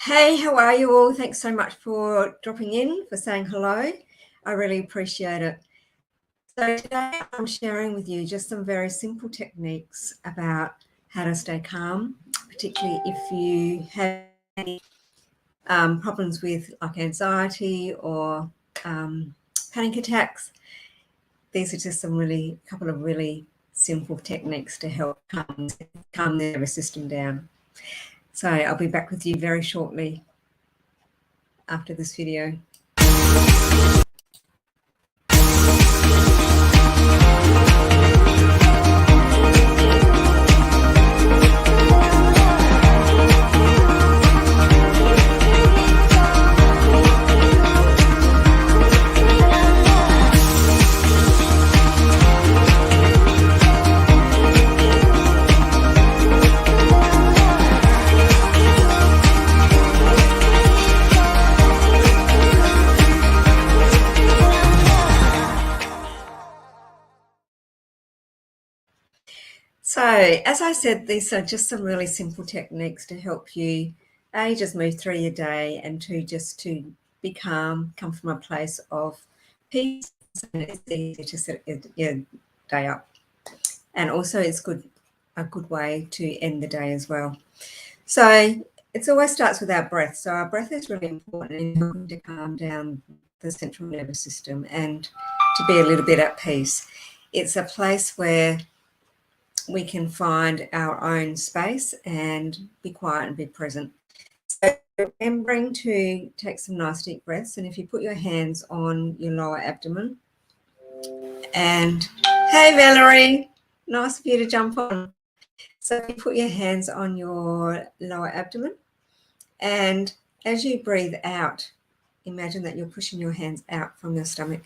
Hey, how are you all? Thanks so much for dropping in, for saying hello. I really appreciate it. So today I'm sharing with you just some very simple techniques about how to stay calm, particularly if you have any problems with like anxiety or panic attacks. These are just a couple of really simple techniques to help calm the nervous system down. So I'll be back with you very shortly after this video. So, as I said, these are just some really simple techniques to help you, A, just move through your day, and two, just to be calm, come from a place of peace. So it's easy to set your day up. And also it's a good way to end the day as well. So it always starts with our breath. So our breath is really important in helping to calm down the central nervous system and to be a little bit at peace. It's a place where we can find our own space and be quiet and be present. So remembering to take some nice deep breaths, and if you put your hands on your lower abdomen, and hey Valerie, nice of you to jump on. So you put your hands on your lower abdomen, and as you breathe out, imagine that you're pushing your hands out from your stomach.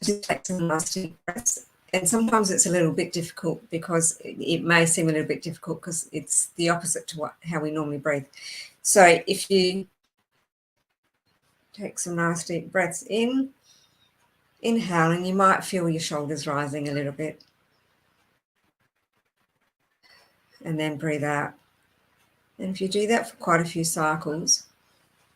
Just take some nice deep breaths. And sometimes it's a little bit difficult because it may seem a little bit difficult because it's the opposite to how we normally breathe. So if you take some nice deep breaths in, inhale, and you might feel your shoulders rising a little bit. And then breathe out. And if you do that for quite a few cycles,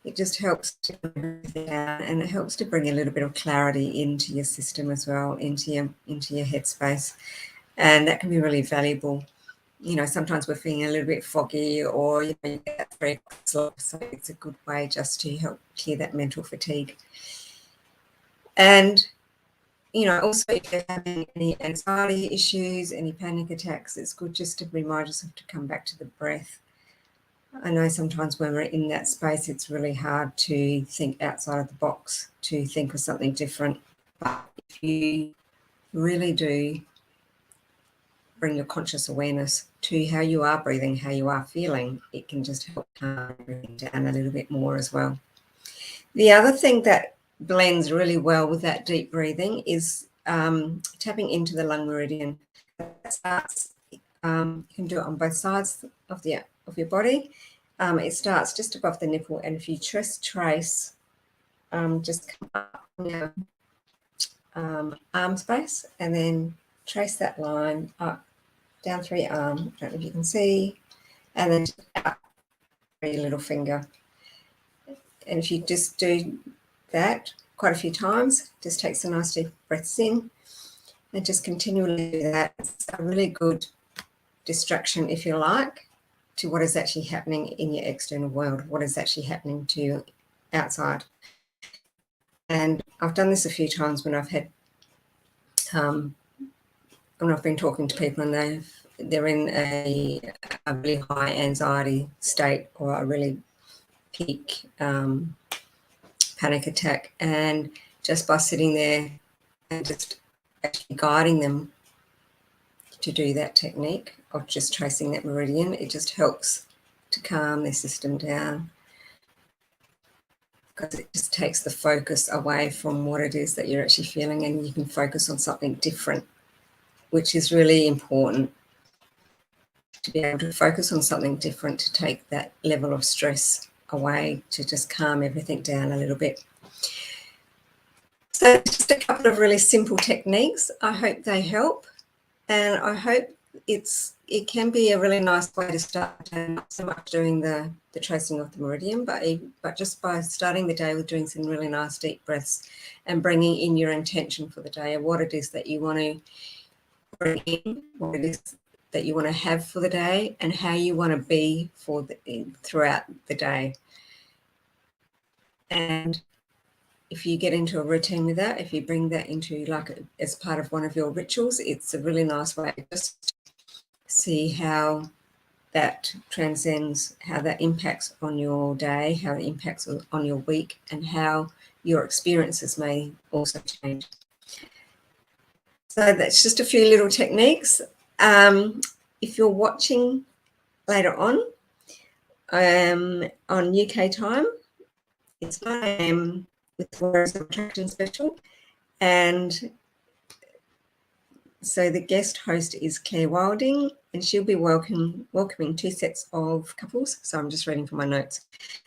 it just helps to breathe down, and it helps to bring a little bit of clarity into your system as well, into your headspace. And that can be really valuable. You know, sometimes we're feeling a little bit foggy, or you get that very slow, so it's a good way just to help clear that mental fatigue. And you know, also if you're having any anxiety issues, any panic attacks, it's good just to remind yourself to come back to the breath. I know sometimes when we're in that space, it's really hard to think outside of the box, to think of something different. But if you really do bring your conscious awareness to how you are breathing, how you are feeling, it can just help calm everything down a little bit more as well. The other thing that blends really well with that deep breathing is tapping into the lung meridian. That starts, you can do it on both sides of your body. It starts just above the nipple, and if you just trace, just come up on your arm space, and then trace that line up down through your arm. I don't know if you can see, and then out through your little finger. And if you just do that quite a few times, just take some nice deep breaths in, and just continually do that. It's a really good distraction, if you like, to what is actually happening in your external world, what is actually happening to you outside. And I've done this a few times when I've had, when I've been talking to people and they're in a really high anxiety state or a really peak panic attack, and just by sitting there and just actually guiding them to do that technique of just tracing that meridian, it just helps to calm their system down, because it just takes the focus away from what it is that you're actually feeling, and you can focus on something different, which is really important, to be able to focus on something different, to take that level of stress away, to just calm everything down a little bit. So just a couple of really simple techniques. I hope they help, and I hope it can be a really nice way to start the day, not so much doing the tracing of the meridian, but just by starting the day with doing some really nice deep breaths and bringing in your intention for the day, of what it is that you want to bring in, what it is that you want to have for the day, and how you want to be throughout the day. And if you get into a routine with that, if you bring that into as part of one of your rituals, it's a really nice way to just see how that transcends, how that impacts on your day, how it impacts on your week, and how your experiences may also change. So that's just a few little techniques. If you're watching later on UK time, it's 9 a.m. with the Warriors of Attraction special, and so the guest host is Claire Wilding, and she'll be welcoming 2 sets of couples. So I'm just reading from my notes.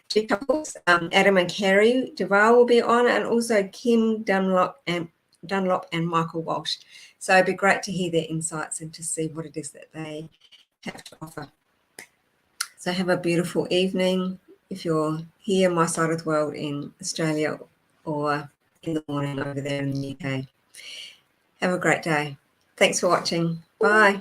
2 couples, Adam and Carrie Duval will be on, and also Kim Dunlop and Michael Walsh. So it'd be great to hear their insights and to see what it is that they have to offer. So have a beautiful evening if you're here my side of the world in Australia, or in the morning over there in the UK. Have a great day. Thanks for watching. Bye.